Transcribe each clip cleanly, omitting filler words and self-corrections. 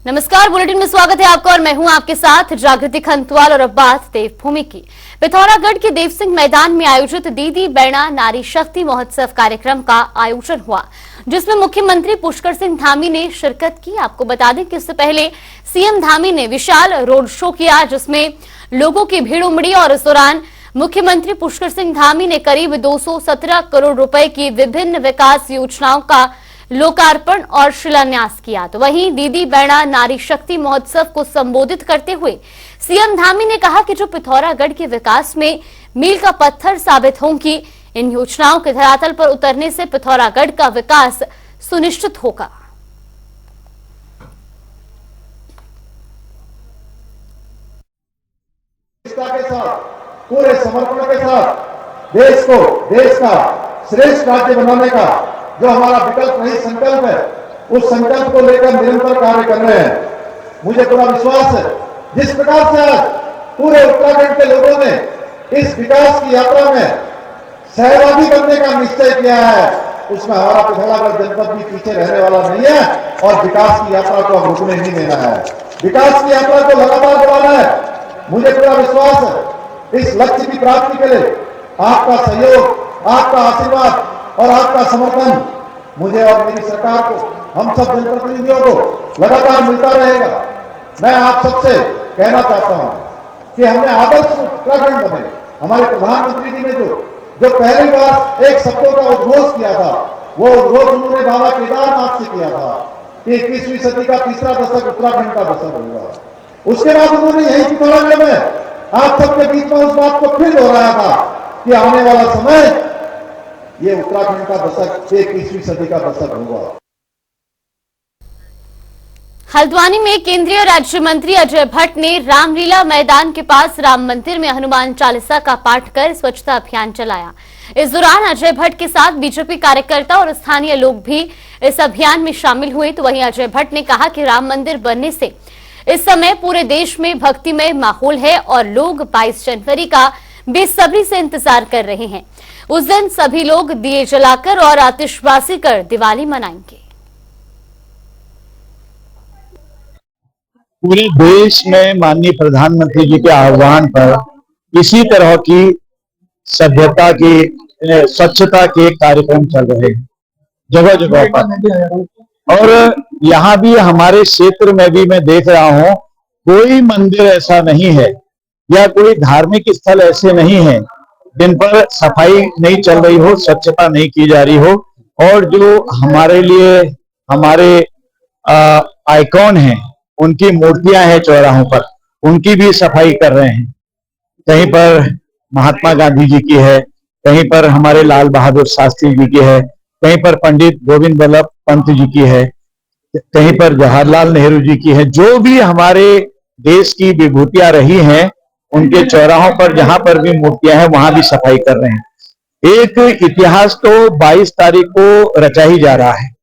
नमस्कार, बुलेटिन में स्वागत है आपका और मैं हूं आपके साथ जागृति खंतवाल। और अब बात देवभूमि की। पिथौरागढ़ के देवसिंह मैदान में आयोजित दीदी बैणा नारी शक्ति महोत्सव कार्यक्रम का आयोजन हुआ, जिसमें मुख्यमंत्री पुष्कर सिंह धामी ने शिरकत की। आपको बता दें कि इससे पहले सीएम धामी ने विशाल रोड शो किया, जिसमें लोगों की भीड़ उमड़ी और इस दौरान मुख्यमंत्री पुष्कर सिंह धामी ने करीब 217 करोड़ रुपए की विभिन्न विकास योजनाओं का लोकार्पण और शिलान्यास किया। तो वहीं दीदी बैणा नारी शक्ति महोत्सव को संबोधित करते हुए सीएम धामी ने कहा कि जो पिथौरागढ़ के विकास में मील का पत्थर साबित होंगी, इन योजनाओं के धरातल पर उतरने से पिथौरागढ़ का विकास सुनिश्चित होगा। के साथ, पूरे समर्पण के साथ देश का श्रेष्ठ राज्य बनाने का जो हमारा विकल्प नहीं संकल्प है, उस संकल्प को लेकर निरंतर कार्य कर रहे हैं। मुझे पूरा विश्वास है, जिस प्रकार से आज पूरे उत्तराखंड के लोगों ने इस विकास की यात्रा में सहभागी बनने का निश्चय किया है, उसमें हमारा पिथौरागढ़ जनपद भी पीछे रहने वाला नहीं है और विकास की यात्रा को हम रुकने नहीं देना है। विकास की यात्रा को लगातार बढ़ाना है। मुझे पूरा विश्वास है, इस लक्ष्य की प्राप्ति के लिए आपका सहयोग, आपका आशीर्वाद और आपका समर्थन मुझे और मेरी सरकार को, हम सब जनप्रतिनिधियों को लगातार मिलता रहेगा। मैं आप सबसे कहना चाहता हूं कि हमने आदर्श उत्तराखंड बने। हमारे प्रधानमंत्री जी ने जो पहली बार एक शब्दों का उद्घोष किया था, वो उद्घोष उन्होंने बाबा केदारनाथ से किया था कि 21वीं सदी का तीसरा दशक उत्तराखंड का दशक होगा। उसके बाद उन्होंने यही पिथौरागढ़ में आप सबके बीच में उस बात को फिर दोहराया था कि आने वाला समय ये उत्तराखंड का दशक 21वीं सदी का दशक होगा। हल्द्वानी में केंद्रीय राज्य मंत्री अजय भट्ट ने रामलीला मैदान के पास राम मंदिर में हनुमान चालीसा का पाठ कर स्वच्छता अभियान चलाया। इस दौरान अजय भट्ट के साथ बीजेपी कार्यकर्ता और स्थानीय लोग भी इस अभियान में शामिल हुए। तो वहीं अजय भट्ट ने कहा कि राम मंदिर बनने से इस समय पूरे देश में भक्तिमय माहौल है और लोग 22 जनवरी का बेसब्री से इंतजार कर रहे हैं। उस दिन सभी लोग दिए जलाकर और आतिशबाजी कर दिवाली मनाएंगे। पूरे देश में माननीय प्रधानमंत्री जी के आह्वान पर इसी तरह की सभ्यता की, स्वच्छता के कार्यक्रम चल रहे हैं जगह जगह पर। और यहाँ भी हमारे क्षेत्र में भी मैं देख रहा हूँ, कोई मंदिर ऐसा नहीं है या कोई धार्मिक स्थल ऐसे नहीं है जिन पर सफाई नहीं चल रही हो, स्वच्छता नहीं की जा रही हो। और जो हमारे लिए हमारे आइकॉन हैं, उनकी मूर्तियां हैं चौराहों पर, उनकी भी सफाई कर रहे हैं। कहीं पर महात्मा गांधी जी की है, कहीं पर हमारे लाल बहादुर शास्त्री जी की है, कहीं पर पंडित गोविंद वल्लभ पंत जी की है, कहीं पर जवाहरलाल नेहरू जी की है। जो भी हमारे देश की विभूतियां रही हैं, उनके चौराहों पर जहां पर भी मूर्तियां हैं, वहां भी सफाई कर रहे हैं। एक इतिहास तो 22 तारीख को रचा ही जा रहा है।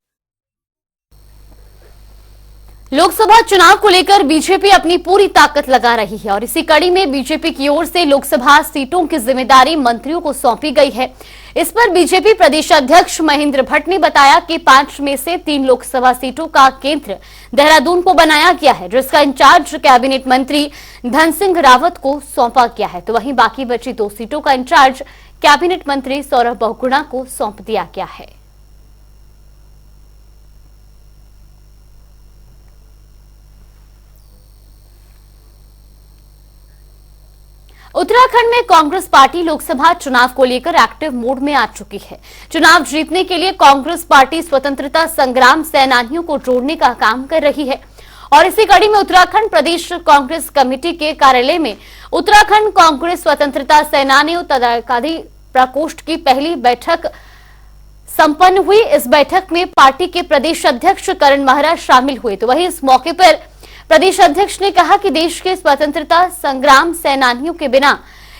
लोकसभा चुनाव को लेकर बीजेपी अपनी पूरी ताकत लगा रही है और इसी कड़ी में बीजेपी की ओर से लोकसभा सीटों की जिम्मेदारी मंत्रियों को सौंपी गई है। इस पर बीजेपी प्रदेश अध्यक्ष महेंद्र भट्ट ने बताया कि 5 में से 3 लोकसभा सीटों का केंद्र देहरादून को बनाया गया है, जिसका इंचार्ज कैबिनेट मंत्री धन सिंह रावत को सौंपा गया है। तो वहीं बाकी बची 2 सीटों का इंचार्ज कैबिनेट मंत्री सौरभ बहुगुणा को सौंप दिया गया है। उत्तराखंड में कांग्रेस पार्टी लोकसभा चुनाव को लेकर एक्टिव मोड में आ चुकी है। चुनाव जीतने के लिए कांग्रेस पार्टी स्वतंत्रता संग्राम सेनानियों को जोड़ने का काम कर रही है और इसी कड़ी में उत्तराखंड प्रदेश कांग्रेस कमेटी के कार्यालय में उत्तराखंड कांग्रेस स्वतंत्रता सेनानियों पदाधिकारी प्रकोष्ठ की पहली बैठक संपन्न हुई। इस बैठक में पार्टी के प्रदेश अध्यक्ष करण महाराज शामिल हुए। तो वहीं इस मौके पर प्रदेश अध्यक्ष ने कहा कि देश के स्वतंत्रता संग्राम सेनानियों के बिना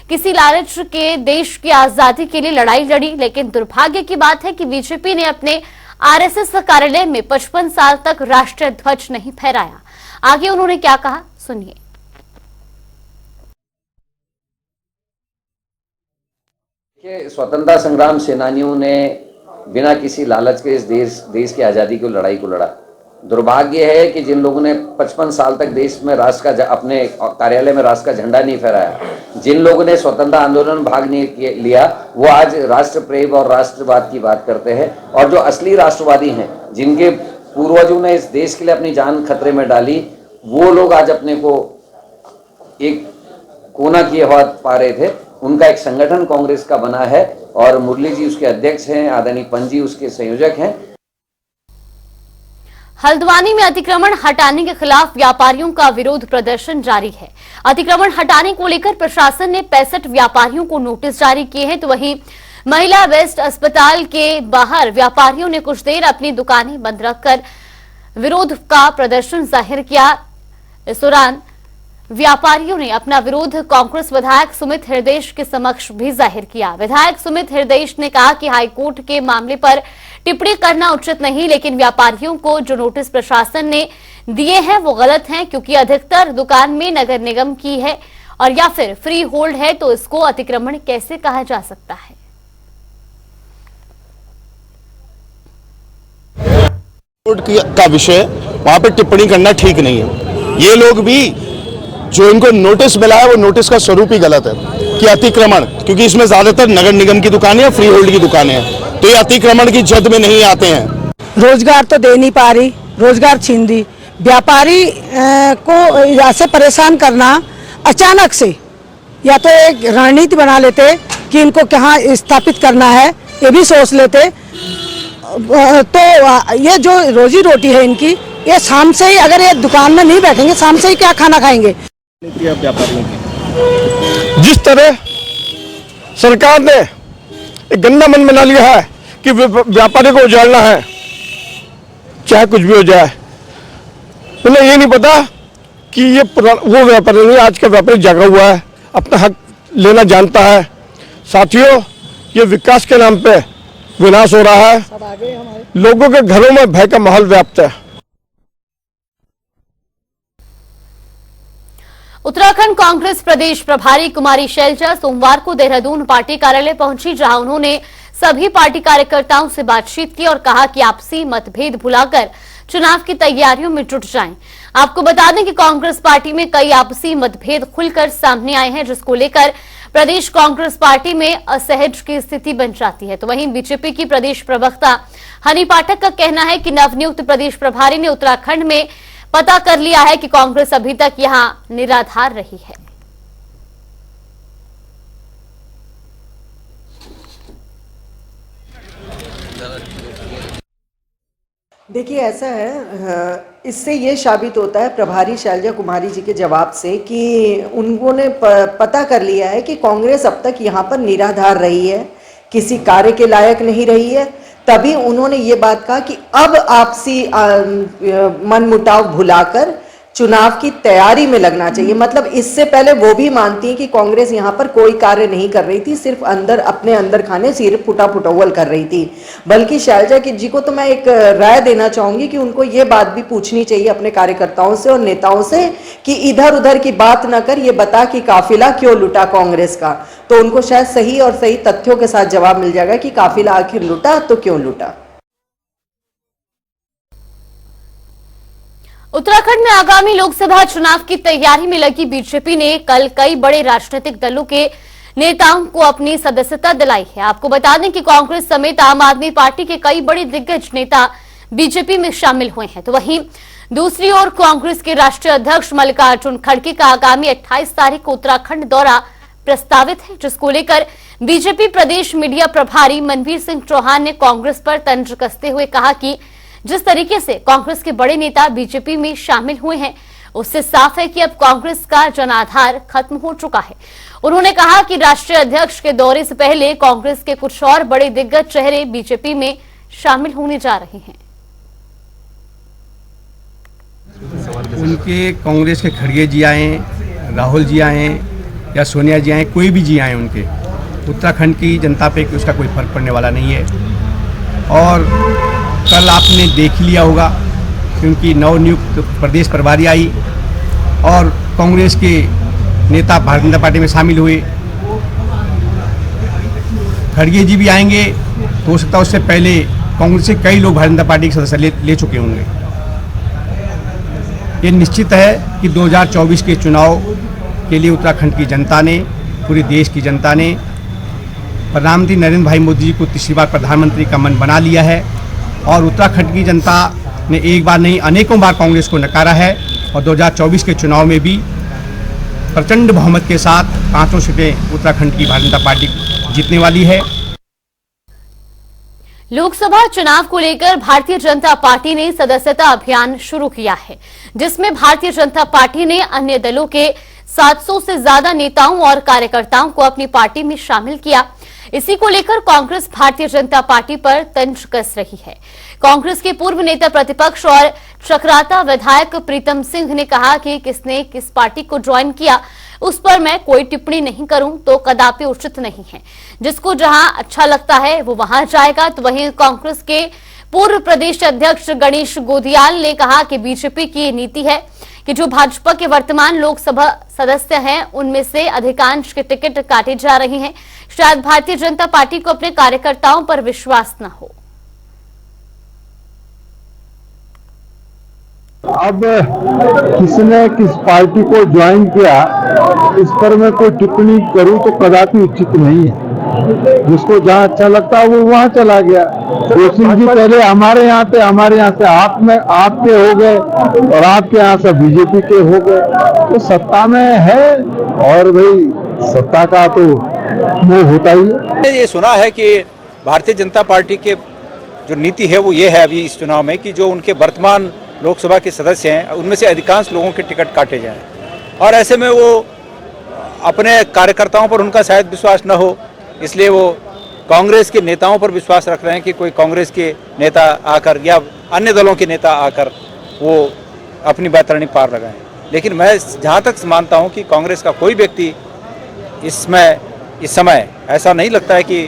किसी लालच के देश की आजादी के लिए लड़ाई लड़ी, लेकिन दुर्भाग्य की बात है कि बीजेपी ने अपने आरएसएस कार्यालय में 55 साल तक राष्ट्रीय ध्वज नहीं फहराया। आगे उन्होंने क्या कहा, सुनिए। स्वतंत्रता संग्राम सेनानियों ने बिना किसी लालच के इस देश की आजादी को लड़ाई को लड़ा। दुर्भाग्य है कि जिन लोगों ने 55 साल तक देश में राष्ट्र का अपने कार्यालय में राष्ट्र का झंडा नहीं फहराया, जिन लोगों ने स्वतंत्रता आंदोलन में भाग नहीं लिया, वो आज राष्ट्र प्रेम और राष्ट्रवाद की बात करते हैं। और जो असली राष्ट्रवादी हैं, जिनके पूर्वजों ने इस देश के लिए अपनी जान खतरे में डाली, वो लोग आज अपने को एक कोना किए हुआ पा रहे थे। उनका एक संगठन कांग्रेस का बना है और मुरली जी उसके अध्यक्ष हैं, आदरणीय पंत जी उसके संयोजक हैं। हल्द्वानी में अतिक्रमण हटाने के खिलाफ व्यापारियों का विरोध प्रदर्शन जारी है। अतिक्रमण हटाने को लेकर प्रशासन ने 65 व्यापारियों को नोटिस जारी किए हैं, तो वहीं महिला वेस्ट अस्पताल के बाहर व्यापारियों ने कुछ देर अपनी दुकानें बंद रखकर विरोध का प्रदर्शन जाहिर किया। इस दौरान व्यापारियों ने अपना विरोध कांग्रेस विधायक सुमित हृदयेश के समक्ष भी जाहिर किया। विधायक सुमित हृदयेश ने कहा कि हाईकोर्ट के मामले पर टिप्पणी करना उचित नहीं, लेकिन व्यापारियों को जो नोटिस प्रशासन ने दिए हैं वो गलत हैं, क्योंकि अधिकतर दुकान में नगर निगम की है और या फिर फ्री होल्ड है, तो इसको अतिक्रमण कैसे कहा जा सकता है। का विषय वहां पर टिप्पणी करना ठीक नहीं है। ये लोग भी जो इनको नोटिस मिला है वो नोटिस का स्वरूप ही गलत है कि अतिक्रमण, क्योंकि इसमें ज्यादातर नगर निगम की दुकानें या फ्री होल्ड की दुकानें हैं, तो ये अतिक्रमण की जद में नहीं आते हैं। रोजगार तो दे नहीं पा रही, रोजगार छीन दी। व्यापारी को ऐसे परेशान करना अचानक से, या तो एक रणनीति बना लेते कि इनको कहाँ स्थापित करना है, ये भी सोच लेते, तो ये जो रोजी रोटी है इनकी, ये शाम से ही अगर ये दुकान में नहीं बैठेंगे, शाम से ही क्या खाना खाएंगे। जिस तरह सरकार ने एक गंदा मन बना लिया है कि व्यापारी को उजाड़ना है, चाहे कुछ भी हो जाए, उन्हें ये नहीं पता कि ये वो व्यापारी नहीं, आज का व्यापारी जागा हुआ है, अपना हक लेना जानता है। साथियों, ये विकास के नाम पे विनाश हो रहा है, लोगों के घरों में भय का माहौल व्याप्त है। उत्तराखंड कांग्रेस प्रदेश प्रभारी कुमारी शैलजा सोमवार को देहरादून पार्टी कार्यालय पहुंची, जहां उन्होंने सभी पार्टी कार्यकर्ताओं से बातचीत की और कहा कि आपसी मतभेद भुलाकर चुनाव की तैयारियों में जुट जाएं। आपको बता दें कि कांग्रेस पार्टी में कई आपसी मतभेद खुलकर सामने आए हैं, जिसको लेकर प्रदेश कांग्रेस पार्टी में असहज की स्थिति बन जाती है। तो वहीं बीजेपी की प्रदेश प्रवक्ता हनी पाठक का कहना है कि नवनियुक्त प्रदेश प्रभारी ने उत्तराखंड में पता कर लिया है कि कांग्रेस अभी तक यहां निराधार रही है। देखिए, ऐसा है, इससे ये साबित होता है प्रभारी शैलजा कुमारी जी के जवाब से कि उन्होंने पता कर लिया है कि कांग्रेस अब तक यहाँ पर निराधार रही है, किसी कार्य के लायक नहीं रही है। तभी उन्होंने ये बात कहा कि अब आपसी मनमुटाव भुलाकर चुनाव की तैयारी में लगना चाहिए। मतलब इससे पहले वो भी मानती हैं कि कांग्रेस यहाँ पर कोई कार्य नहीं कर रही थी, सिर्फ अपने अंदर खाने सिर्फ फुटाफुटौल कर रही थी। बल्कि शैलजा जी को तो मैं एक राय देना चाहूंगी कि उनको ये बात भी पूछनी चाहिए अपने कार्यकर्ताओं से और नेताओं से कि इधर उधर की बात न कर, ये बता कि काफिला क्यों लुटा कांग्रेस का। तो उनको शायद सही और सही तथ्यों के साथ जवाब मिल जाएगा कि काफिला आखिर लुटा तो क्यों लुटा। उत्तराखंड में आगामी लोकसभा चुनाव की तैयारी में लगी बीजेपी ने कल कई बड़े राजनीतिक दलों के नेताओं को अपनी सदस्यता दिलाई है। आपको बता दें कि कांग्रेस समेत आम आदमी पार्टी के कई बड़े दिग्गज नेता बीजेपी में शामिल हुए हैं। तो वहीं दूसरी ओर कांग्रेस के राष्ट्रीय अध्यक्ष मल्लिकार्जुन खड़गे का आगामी 28 तारीख को उत्तराखंड दौरा प्रस्तावित है, जिसको लेकर बीजेपी प्रदेश मीडिया प्रभारी मनवीर सिंह चौहान ने कांग्रेस पर तंज कसते हुए कहा कि जिस तरीके से कांग्रेस के बड़े नेता बीजेपी में शामिल हुए हैं, उससे साफ है कि अब कांग्रेस का जनाधार खत्म हो चुका है। उन्होंने कहा कि राष्ट्रीय अध्यक्ष के दौरे से पहले कांग्रेस के कुछ और बड़े दिग्गज चेहरे बीजेपी में शामिल होने जा रहे हैं। उनके कांग्रेस के खड़गे जी आए, राहुल जी आए या सोनिया जी आए, कोई भी जी आए, उनके उत्तराखंड की जनता पे उसका कोई फर्क पड़ने वाला नहीं है। और कल आपने देख लिया होगा क्योंकि नवनियुक्त प्रदेश प्रभारी आई और कांग्रेस के नेता भारतीय जनता पार्टी में शामिल हुए। खड़गे जी भी आएंगे, हो सकता है उससे पहले कांग्रेस से कई लोग भारतीय जनता पार्टी के सदस्य ले चुके होंगे। ये निश्चित है कि 2024 के चुनाव के लिए उत्तराखंड की जनता ने, पूरे देश की जनता ने प्रधानमंत्री नरेंद्र भाई मोदी जी को तीसरी बार प्रधानमंत्री का मन बना लिया है और उत्तराखंड की जनता ने एक बार नहीं अनेकों बार कांग्रेस को नकारा है और 2024 के चुनाव में भी प्रचंड बहुमत के साथ 5 सीटें उत्तराखंड की भारतीय जनता पार्टी जीतने वाली है। लोकसभा चुनाव को लेकर भारतीय जनता पार्टी ने सदस्यता अभियान शुरू किया है, जिसमें भारतीय जनता पार्टी ने अन्य दलों के 700 से ज्यादा नेताओं और कार्यकर्ताओं को अपनी पार्टी में शामिल किया। इसी को लेकर कांग्रेस भारतीय जनता पार्टी पर तंज कस रही है। कांग्रेस के पूर्व नेता प्रतिपक्ष और चक्राता विधायक प्रीतम सिंह ने कहा कि किसने किस पार्टी को ज्वाइन किया उस पर मैं कोई टिप्पणी नहीं करूं तो कदापि उचित नहीं है। जिसको जहां अच्छा लगता है वो वहां जाएगा। तो वहीं कांग्रेस के पूर्व प्रदेश अध्यक्ष गणेश गोदियाल ने कहा कि बीजेपी की नीति है कि जो भाजपा के वर्तमान लोकसभा सदस्य हैं उनमें से अधिकांश के टिकट काटे जा रहे हैं। शायद भारतीय जनता पार्टी को अपने कार्यकर्ताओं पर विश्वास न हो। अब किसने किस पार्टी को ज्वाइन किया इस पर मैं कोई टिप्पणी करूं तो कदापि उचित नहीं है। जिसको जहां अच्छा लगता है वो वहां चला गया। सिंह जी पहले हमारे यहाँ थे, हमारे यहाँ से आपके हो गए और आपके यहाँ से बीजेपी के हो गए। तो सत्ता में है और भाई सत्ता का तो मोह होता ही है। ये सुना है कि भारतीय जनता पार्टी के जो नीति है वो ये है अभी इस चुनाव में कि जो उनके वर्तमान लोकसभा के सदस्य हैं उनमें से अधिकांश लोगों के टिकट काटे जाएं और ऐसे में वो अपने कार्यकर्ताओं पर उनका शायद विश्वास न हो, इसलिए वो कांग्रेस के नेताओं पर विश्वास रख रहे हैं कि कोई कांग्रेस के नेता आकर या अन्य दलों के नेता आकर वो अपनी बैतरणी पार लगाएं। लेकिन मैं जहाँ तक मानता हूँ कि कांग्रेस का कोई व्यक्ति इस समय ऐसा नहीं लगता है कि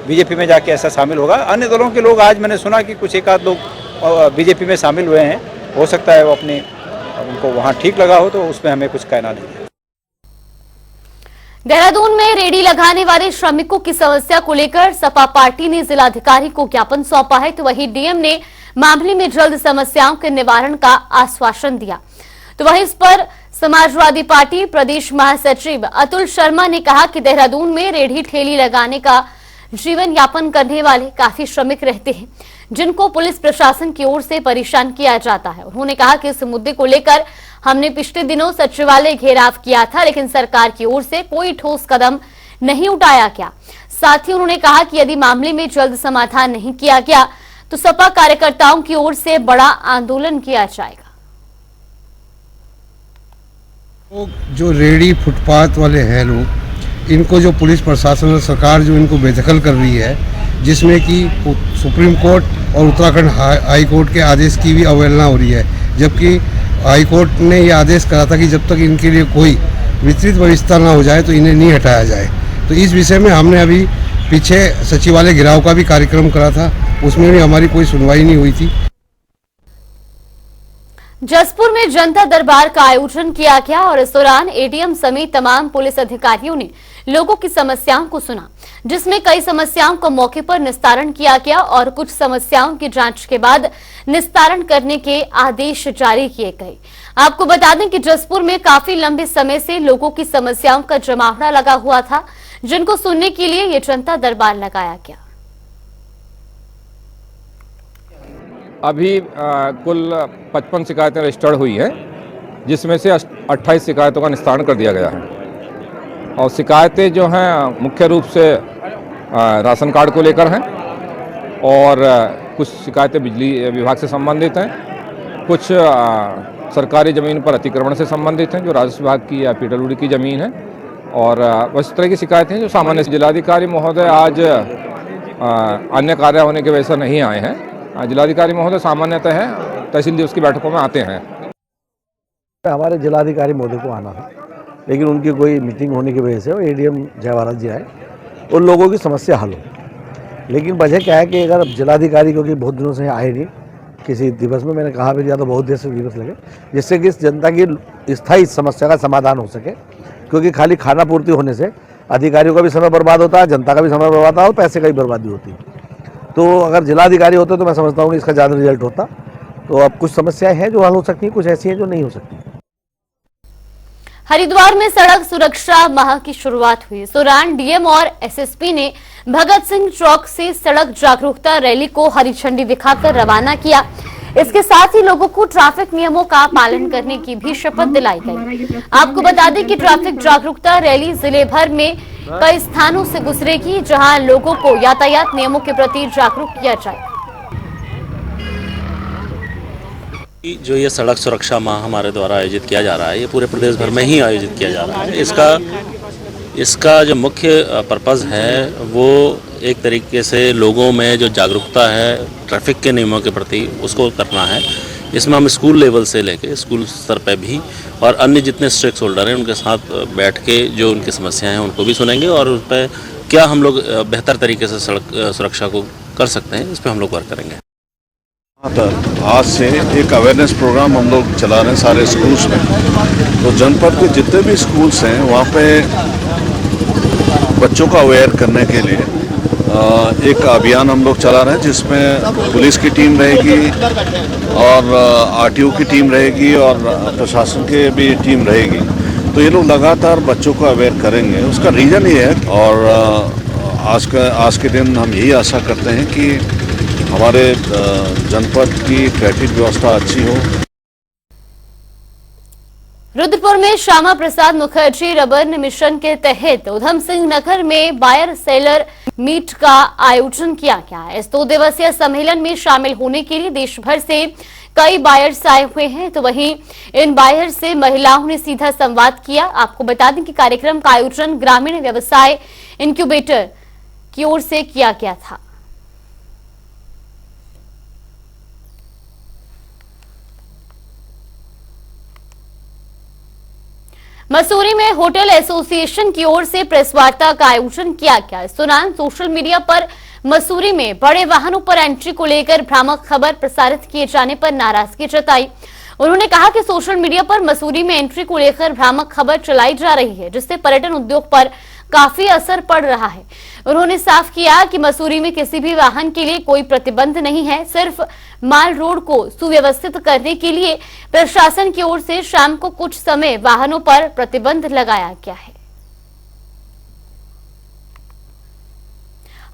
बीजेपी में जाके ऐसा शामिल होगा। अन्य दलों के लोग आज मैंने सुना कि कुछ एक आध लोग बीजेपी में शामिल हुए हैं, हो सकता है वो उनको वहाँ ठीक लगा हो, तो उसमें हमें कुछ कहना नहीं है। देहरादून में रेहड़ी लगाने वाले श्रमिकों की समस्या को लेकर सपा पार्टी ने जिलाधिकारी को ज्ञापन सौंपा है, तो वहीं डीएम ने मामले में जल्द समस्याओं के निवारण का आश्वासन दिया। तो वहीं इस पर समाजवादी पार्टी प्रदेश महासचिव अतुल शर्मा ने कहा कि देहरादून में रेहड़ी ठेली लगाने का जीवन यापन करने वाले काफी श्रमिक रहते हैं, जिनको पुलिस प्रशासन की ओर से परेशान किया जाता है। उन्होंने कहा कि इस मुद्दे को लेकर हमने पिछले दिनों सचिवालय घेराव किया था, लेकिन सरकार की ओर से कोई ठोस कदम नहीं उठाया गया। साथ ही उन्होंने कहा कि यदि मामले में जल्द समाधान नहीं किया गया तो सपा कार्यकर्ताओं की ओर से बड़ा आंदोलन किया जाएगा। जो रेहड़ी फुटपाथ वाले हैं लोग, इनको जो पुलिस प्रशासन और सरकार जो इनको बेदखल कर रही है, जिसमें कि सुप्रीम कोर्ट और उत्तराखंड हाई कोर्ट के आदेश की भी अवहेलना हो रही है, जबकि हाई कोर्ट ने ये आदेश करा था कि जब तक इनके लिए कोई विस्तृत व्यवस्था ना हो जाए तो इन्हें नहीं हटाया जाए। तो इस विषय में हमने अभी पीछे सचिवालय घेराव का भी कार्यक्रम करा था, उसमें भी हमारी कोई सुनवाई नहीं हुई थी। जसपुर में जनता दरबार का आयोजन किया गया और इस दौरान एडीएम समेत तमाम पुलिस अधिकारियों ने लोगों की समस्याओं को सुना, जिसमें कई समस्याओं को मौके पर निस्तारण किया गया और कुछ समस्याओं की जांच के बाद निस्तारण करने के आदेश जारी किए गए। आपको बता दें कि जसपुर में काफी लंबे समय से लोगों की समस्याओं का जमावड़ा लगा हुआ था, जिनको सुनने के लिए ये जनता दरबार लगाया गया। अभी कुल 55 शिकायतें रजिस्टर्ड हुई हैं, जिसमें से 28 शिकायतों का निस्तारण कर दिया गया है। और शिकायतें जो हैं मुख्य रूप से राशन कार्ड को लेकर हैं और कुछ शिकायतें बिजली विभाग से संबंधित हैं, कुछ सरकारी ज़मीन पर अतिक्रमण से संबंधित हैं जो राजस्व विभाग की या पीडब्ल्यूडी की ज़मीन है, और इस तरह की शिकायतें हैं जो सामान्य। जिलाधिकारी महोदय आज अन्य कार्य होने की वजह से नहीं आए हैं। जिलाधिकारी महोदय सामान्यतः है तहसील दिवस की बैठकों में आते हैं। हमारे जिलाधिकारी महोदय को आना था, लेकिन उनकी कोई मीटिंग होने की वजह से वो एडीएम जयवाराज जी आए, उन लोगों की समस्या हल हो। लेकिन वजह क्या है कि अगर जिलाधिकारी क्योंकि बहुत दिनों से आए नहीं, किसी दिवस में मैंने कहा भी या तो बहुत देर से दिवस लगे, जिससे कि जनता की स्थायी समस्या का समाधान हो सके, क्योंकि खाली खाना पूर्ति होने से अधिकारियों का भी समय बर्बाद होता है, जनता का भी समय बर्बाद होता है और पैसे का भी बर्बादी होती है। तो अगर जिलाधिकारी होते तो मैं समझता हूँ कि इसका ज़्यादा रिजल्ट होता। तो अब कुछ समस्याएं हैं जो हल हो सकती हैं, कुछ ऐसी हैं जो नहीं हो सकती। हरिद्वार में सड़क सुरक्षा माह की शुरुआत हुई। इस दौरान डीएम और एसएसपी ने भगत सिंह चौक से सड़क जागरूकता रैली को हरी झंडी दिखाकर रवाना किया। इसके साथ ही लोगों को ट्रैफिक नियमों का पालन करने की भी शपथ दिलाई गई। आपको बता दें कि ट्रैफिक जागरूकता रैली जिले भर में कई स्थानों से गुजरेगी, जहां लोगों को यातायात नियमों के प्रति जागरूक किया जाए। जो ये सड़क सुरक्षा माह हमारे द्वारा आयोजित किया जा रहा है, ये पूरे प्रदेश भर में ही आयोजित किया जा रहा है। इसका जो मुख्य पर्पज़ है वो एक तरीके से लोगों में जो जागरूकता है ट्रैफिक के नियमों के प्रति, उसको करना है। इसमें हम स्कूल लेवल से लेके स्कूल स्तर पे भी और अन्य जितने स्टेक होल्डर हैं उनके साथ बैठ के जो उनकी समस्याएं हैं उनको भी सुनेंगे और उस पर क्या हम लोग बेहतर तरीके से सड़क सुरक्षा को कर सकते हैं, इस पर हम लोग वर्क करेंगे। आज से एक अवेयरनेस प्रोग्राम हम लोग चला रहे हैं सारे स्कूल्स में। तो जनपद के जितने भी स्कूल्स हैं वहाँ पे बच्चों को अवेयर करने के लिए एक अभियान हम लोग चला रहे हैं, जिसमें पुलिस की टीम रहेगी और आरटीओ की टीम रहेगी और प्रशासन की भी टीम रहेगी। तो ये लोग लगातार बच्चों को अवेयर करेंगे। उसका रीज़न ये है और आज के दिन हम यही आशा करते हैं कि हमारे जनपद की ट्रैफिक व्यवस्था अच्छी हो। रुद्रपुर में श्यामा प्रसाद मुखर्जी रबन मिशन के तहत उधम सिंह नगर में बायर सेलर मीट का आयोजन किया गया। इस 2 दिवसीय सम्मेलन में शामिल होने के लिए देश भर से कई बायर्स आए हुए हैं, तो वहीं इन बायर से महिलाओं ने सीधा संवाद किया। आपको बता दें कि कार्यक्रम का आयोजन ग्रामीण व्यवसाय इंक्यूबेटर की ओर से किया गया था। मसूरी में होटल एसोसिएशन की ओर से प्रेस वार्ता का आयोजन किया गया। इस दौरान सोशल मीडिया पर मसूरी में बड़े वाहनों पर एंट्री को लेकर भ्रामक खबर प्रसारित किए जाने पर नाराजगी जताई। उन्होंने कहा कि सोशल मीडिया पर मसूरी में एंट्री को लेकर भ्रामक खबर चलाई जा रही है, जिससे पर्यटन उद्योग पर काफी असर पड़ रहा है। उन्होंने साफ किया कि मसूरी में किसी भी वाहन के लिए कोई प्रतिबंध नहीं है, सिर्फ माल रोड को सुव्यवस्थित करने के लिए प्रशासन की ओर से शाम को कुछ समय वाहनों पर प्रतिबंध लगाया गया है।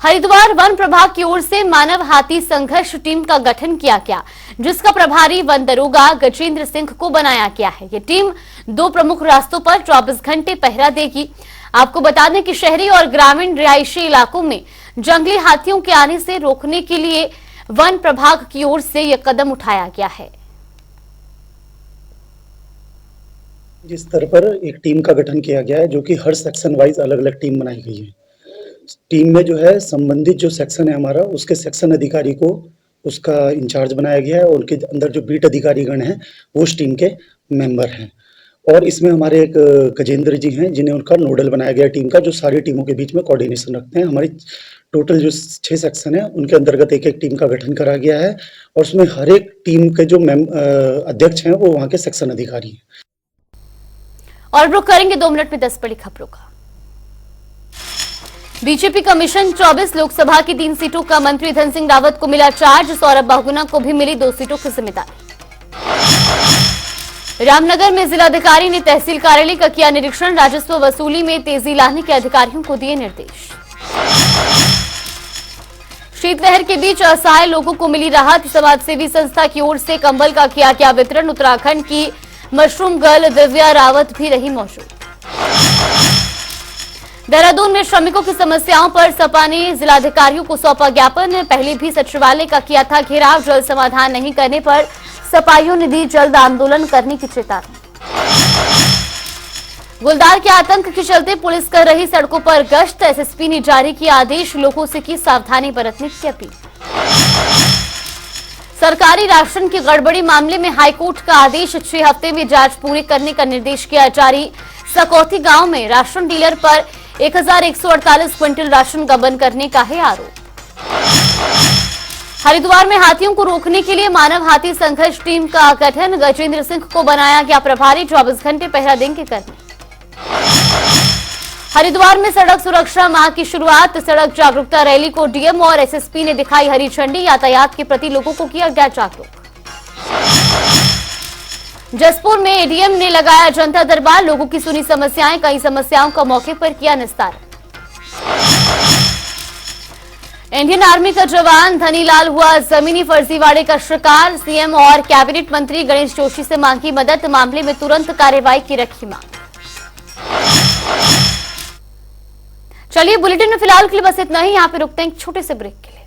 हरिद्वार वन प्रभाग की ओर से मानव हाथी संघर्ष टीम का गठन किया गया, जिसका प्रभारी वन दरोगा गजेंद्र सिंह को बनाया गया है। ये टीम 2 प्रमुख रास्तों पर 24 घंटे पहरा देगी। आपको बता दें कि शहरी और ग्रामीण रिहायशी इलाकों में जंगली हाथियों के आने से रोकने के लिए वन प्रभाग की ओर से यह कदम उठाया गया है। जिस स्तर पर एक टीम का गठन किया गया है, जो कि हर सेक्शन वाइज अलग अलग टीम बनाई गई है। टीम में जो है संबंधित जो सेक्शन है हमारा, उसके सेक्शन अधिकारी को उसका इंचार्ज बनाया गया है और उनके अंदर जो बीट अधिकारीगण हैं वो उस टीम के मेंबर हैं। और इसमें हमारे एक गजेंद्र जी हैं, जिन्हें उनका नोडल बनाया गया टीम का, जो सारी टीमों के बीच में कोऑर्डिनेशन रखते हैं। हमारी टोटल जो 6 सेक्शन है उनके अंतर्गत एक टीम का गठन करा गया है और उसमें हर एक टीम के जो अध्यक्ष हैं वो वहाँ के सेक्शन अधिकारी हैं। और रुक करेंगे 2 मिनट में 10 बड़ी खबरों का। बीजेपी कमीशन 24 लोकसभा की 3 सीटों का मंत्री धन सिंह रावत को मिला चार्ज। सौरभ बहुगुणा को भी मिली 2 सीटों की जिम्मेदारी। रामनगर में जिलाधिकारी ने तहसील कार्यालय का किया निरीक्षण। राजस्व वसूली में तेजी लाने के अधिकारियों को दिए निर्देश। शीतलहर के बीच असहाय लोगों को मिली राहत। समाजसेवी संस्था की ओर से कंबल का किया गया वितरण। उत्तराखंड की मशरूम गर्ल दिव्या रावत भी रही मौजूद। देहरादून में श्रमिकों की समस्याओं पर सपा ने जिलाधिकारियों को सौंपा ज्ञापन। पहले भी सचिवालय का किया था घेराव। जल्द समाधान नहीं करने पर सपाइयों ने दी जल्द आंदोलन करने की चेतावनी। गुलदार के आतंक के चलते पुलिस कर रही सड़कों पर गश्त। एसएसपी ने जारी किया आदेश। लोगों से की सावधानी बरतने की अपील। सरकारी राशन की गड़बड़ी मामले में हाईकोर्ट का आदेश। 6 हफ्ते में जांच पूरी करने का निर्देश किया जारी। सकौती गांव में राशन डीलर पर 1148 क्विंटल राशन गबन करने का है आरोप। हरिद्वार में हाथियों को रोकने के लिए मानव हाथी संघर्ष टीम का गठन। गजेंद्र सिंह को बनाया गया प्रभारी। 24 घंटे पहरा देंगे कर्मी। हरिद्वार में सड़क सुरक्षा माह की शुरुआत। सड़क जागरूकता रैली को डीएम और एसएसपी ने दिखाई हरी झंडी। यातायात के प्रति लोगों को किया गया जागरूक। जसपुर में एडीएम ने लगाया जनता दरबार, लोगों की सुनी समस्याएं, कई समस्याओं का मौके पर किया निस्तारण। इंडियन आर्मी का जवान धनीलाल हुआ जमीनी फर्जीवाड़े का शिकार, सीएम और कैबिनेट मंत्री गणेश जोशी से मांगी मदद, मामले में तुरंत कार्रवाई की रखी मांग। चलिए बुलेटिन में फिलहाल के लिए बस इतना ही, यहां पे रुकते हैं एक छोटे से ब्रेक के लिए।